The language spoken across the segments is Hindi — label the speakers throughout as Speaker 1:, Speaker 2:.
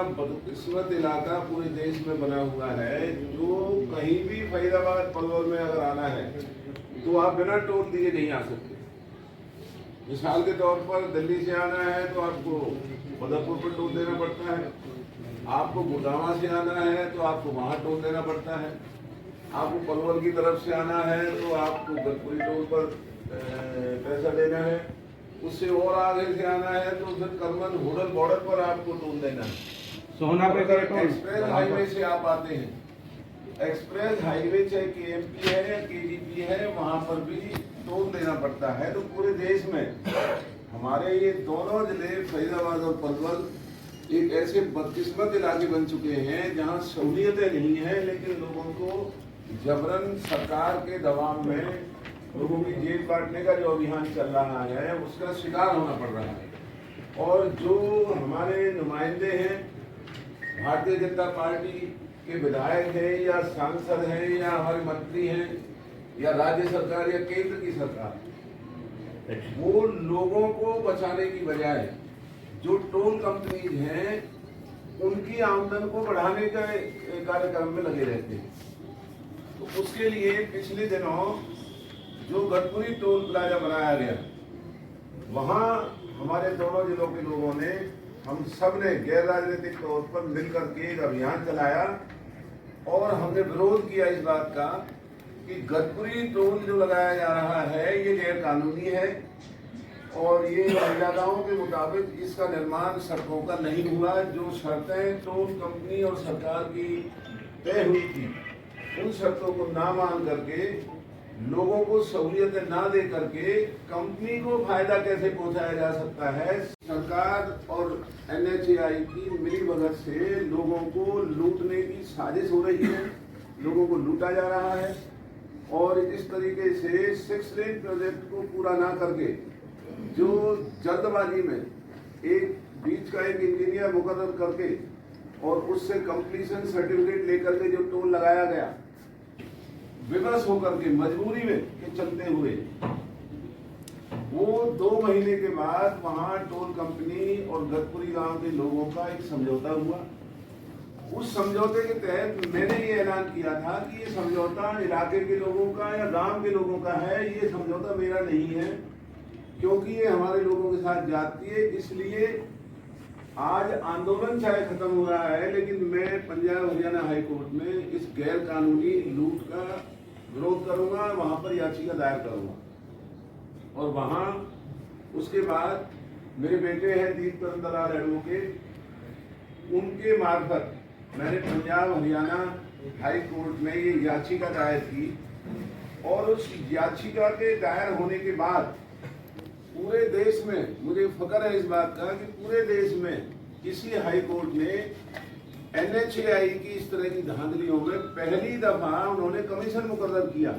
Speaker 1: ऐसा बदकिस्मत इलाका पूरे देश में बना हुआ है, जो कहीं भी फरीदाबाद पलवल में अगर आना है तो आप बिना टोल दिए नहीं आ सकते। मिसाल के तौर पर दिल्ली से आना है तो आपको बदरपुर पर टोल देना पड़ता है, आपको गुड़गांव से आना है तो आपको वहाँ टोल देना पड़ता है, आपको पलवल की तरफ से आना है तो आपको गतपुरी टोल पर पैसा देना है, उससे और आगे से आना है तो फिर करमन होडल बॉर्डर पर आपको टोल देना है।
Speaker 2: सोना पे
Speaker 1: एक्सप्रेस हाईवे से आप आते हैं, एक्सप्रेस हाईवे चाहे केएमपी है या केजीपी है, वहां पर भी टोल देना पड़ता है। तो पूरे देश में हमारे ये दोनों जिले फरीदाबाद और पलवल एक ऐसे बदकिस्मत इलाके बन चुके हैं जहां सहूलियतें नहीं है, लेकिन लोगों को जबरन सरकार के दबाव में लोगों की जेब काटने का जो अभियान चल रहा है उसका शिकार होना पड़ रहा है। और जो हमारे नुमाइंदे हैं, भारतीय जनता पार्टी के विधायक हैं या सांसद हैं या हमारे मंत्री हैं या राज्य सरकार या केंद्र की सरकार, वो लोगों को बचाने की बजाय जो टोल कंपनीज हैं उनकी आमदन को बढ़ाने का कार्यक्रम में लगे रहते हैं। तो उसके लिए पिछले दिनों जो गतपुरी टोल प्लाजा बनाया गया, वहाँ हमारे दोनों जिलों के लोगों ने, हम सब ने गैर राजनीतिक तौर पर मिलकर के एक अभियान चलाया और हमने विरोध किया इस बात का कि गतपुरी टोल जो लगाया जा रहा है ये गैर कानूनी है और ये मर्यादाओं के मुताबिक इसका निर्माण सड़कों का नहीं हुआ। जो शर्तें टोल कंपनी और सरकार की तय हुई थी, उन शर्तों को ना मान करके, लोगों को सहूलियतें ना दे करके कंपनी को फायदा कैसे पहुंचाया जा सकता है। सरकार और एनएचएआई की मिलीभगत से लोगों को लूटने की साजिश हो रही है, लोगों को लूटा जा रहा है और इस तरीके से 6 लेन प्रोजेक्ट को पूरा ना करके जो जल्दबाजी में एक बीच का एक इंजीनियर मुकर्रर करके और उससे कंप्लीशन सर्टिफिकेट लेकर के जो टोल लगाया गया, विवश होकर के मजबूरी में के चलते हुए, वो 2 महीने के बाद वहां टोल कंपनी और गतपुरी गांव के लोगों का एक समझौता हुआ। उस समझौते के तहत मैंने ये ऐलान किया था कि ये समझौता इलाके के लोगों का या गांव के लोगों का है, ये समझौता मेरा नहीं है, क्योंकि ये हमारे लोगों के साथ जाती है। इसलिए आज आंदोलन चाहे खत्म हो रहा है, लेकिन मैं पंजाब हरियाणा हाई कोर्ट में इस गैर कानूनी लूट का विरोध करूंगा, वहां पर याचिका दायर करूंगा। और वहां उसके बाद मेरे बेटे हैं दीपक दलाल एडवोकेट, उनके मार्फत मैंने पंजाब हरियाणा हाई कोर्ट में ये याचिका दायर की और उस याचिका के दायर होने के बाद पूरे देश में मुझे फख्र है इस बात का कि पूरे देश में किसी हाई कोर्ट ने एनएचएआई की इस तरह की धांधलियों में पहली दफा उन्होंने कमीशन मुकर्रर किया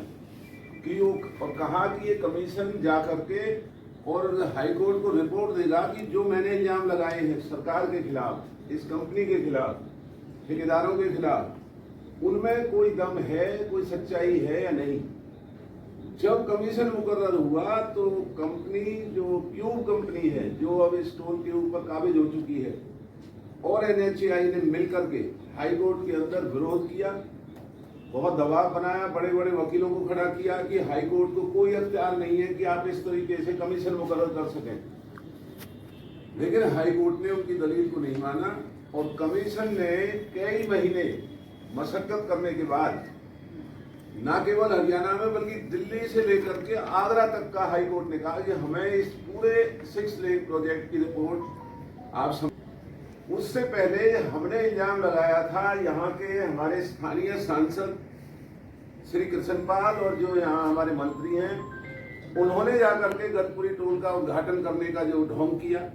Speaker 1: कि वो, और कहा कि ये कमीशन जा करके और हाई कोर्ट को रिपोर्ट देगा कि जो मैंने इल्जाम लगाए हैं सरकार के खिलाफ, इस कंपनी के खिलाफ, ठेकेदारों के खिलाफ, उनमें कोई दम है, कोई सच्चाई है या नहीं। जब कमीशन मुकर्रर हुआ तो कंपनी जो क्यूब कंपनी है, जो अब इस टोल के ऊपर काबिज हो चुकी है, और एनएचएआई ने मिलकर के हाई कोर्ट के अंदर विरोध किया, बहुत दबाव बनाया, बड़े बड़े वकीलों को खड़ा किया कि हाई कोर्ट को कोई अख्तियार नहीं है कि आप इस तरीके से कमीशन मुकर्रर कर सकें। लेकिन हाई कोर्ट ने उनकी दलील को नहीं माना और कमीशन ने कई महीने मशक्कत करने के बाद न केवल हरियाणा में बल्कि दिल्ली से लेकर के आगरा तक का हाई कोर्ट ने कहा कि हमें इस पूरे 6 लेन प्रोजेक्ट की रिपोर्ट आप उससे पहले हमने इल्जाम लगाया था यहाँ के हमारे स्थानीय सांसद श्री कृष्णपाल और जो यहाँ हमारे मंत्री हैं, उन्होंने जाकर के गतपुरी टोल का उद्घाटन करने का जो ढोंग किया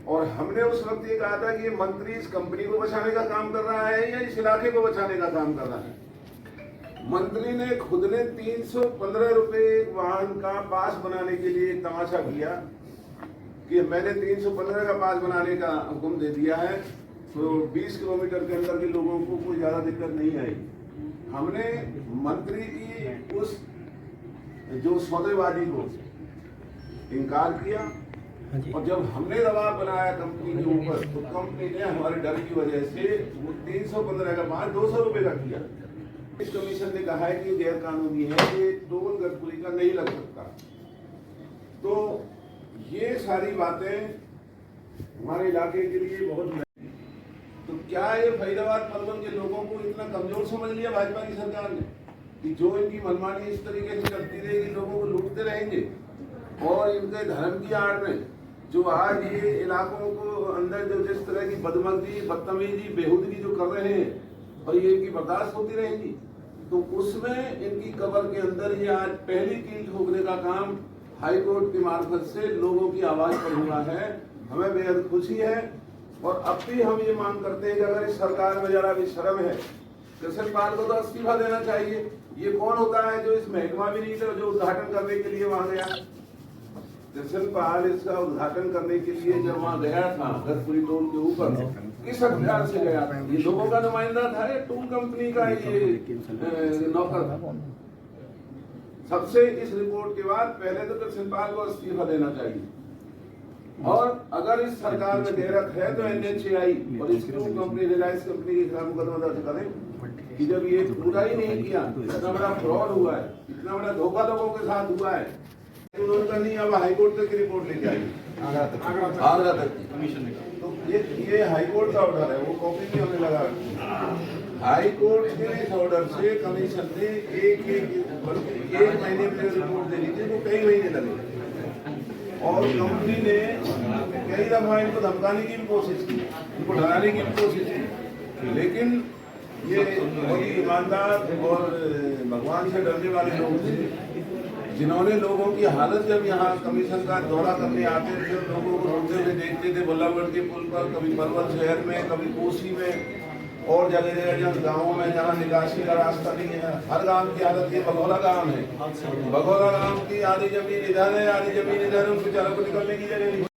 Speaker 1: और हमने उस वक्त ये कहा था कि ये मंत्री इस कंपनी को बचाने का काम कर रहा है या इस इलाके को बचाने का काम कर रहा है। मंत्री ने खुद ने 315 रुपए वाहन का पास बनाने के लिए तमाशा किया कि मैंने 315 का पास बनाने का हुक्म दे दिया है, तो 20 किलोमीटर के अंदर के लोगों को कोई ज्यादा दिक्कत नहीं आई। हमने मंत्री की उस जो सौदेबाजी को इनकार किया और जब हमने दबाव बनाया कंपनी के ऊपर तो कंपनी ने हमारे डर की वजह से वो 315 का माल 200 रुपए का किया। इस कमीशन ने कहा है कि गैर कानूनी है, ये टोल गडकरी का नहीं लग सकता। तो ये सारी बातें हमारे इलाके के लिए बहुत, तो क्या ये फरीदाबाद पलवल के लोगों को इतना कमजोर समझ लिया भाजपा की सरकार ने कि जो इनकी मनमानी इस तरीके से करती रहेगी, लोगों को लूटते रहेंगे और इनके धर्म की आड़ में जो आज ये इलाकों को अंदर जो जिस तरह की बदमर्जी, बदतमीजी, बेहूदगी जो कर रहे हैं और ये इनकी बर्दाश्त होती रहेगी, तो उसमें इनकी कब्र के अंदर ये आज पहली कील ठोकने का काम हाई कोर्ट की मार्फत से लोगों की आवाज पर हुआ है। हमें बेहद खुशी है और अब भी हम ये मांग करते हैं कि अगर इस सरकार में जरा भी शर्म है, कृष्ण पाल को तो इस्तीफा देना चाहिए। ये कौन होता है जो इस महकमा भी नहीं था, जो उद्घाटन करने के लिए वहां गया? कृष्ण पाल इसका उद्घाटन करने के लिए जब वहां गया था गडकरी टोल के ऊपर, किस हथियार से गया था? ये लोगों का नुमाइंदा था, ये टूल कंपनी का ये नौकर था। सबसे इस रिपोर्ट के बाद पहले तो कृष्ण पाल को इस्तीफा देना चाहिए और अगर इस सरकार में गैरत है तो NHAI और इस कंपनी रिलायंस कंपनी के खिलाफ मुकदमा दर्ज करें कि जब ये पूरा ही नहीं किया, इतना बड़ा फ्रॉड हुआ है, इतना बड़ा धोखा लोगों के साथ हुआ है, उन्होंने नहीं अब हाईकोर्ट तक की रिपोर्ट लेके आई आगरा तक कमीशन ने। तो ये हाईकोर्ट का ऑर्डर है, वो कॉपी भी हमें लगा। हाईकोर्ट के इस ऑर्डर से कमीशन ने एक महीने में रिपोर्ट देनी थी, वो कई महीने लगे और कंपनी ने कई दफा इनको धमकाने की भी कोशिश की, इनको डराने की भी कोशिश की, लेकिन ये बहुत ईमानदार और भगवान से डरने वाले लोग थे जिन्होंने लोगों की हालत, जब यहाँ कमीशन का दौरा करने आते थे लोगों को रोते हुए देखते थे बल्लभगढ़ के पुल पर, कभी पलवल शहर में, कभी कोसी में और जगह जगह जहाँ गाँवों में जहाँ निकासी का रास्ता नहीं है। हर गांव की हालत, ये बघौला गांव है, बघौला गांव की आधी जमीन इधर है, आधी जमीन इधर है, उन बेचारों को निकलने की जगह नहीं।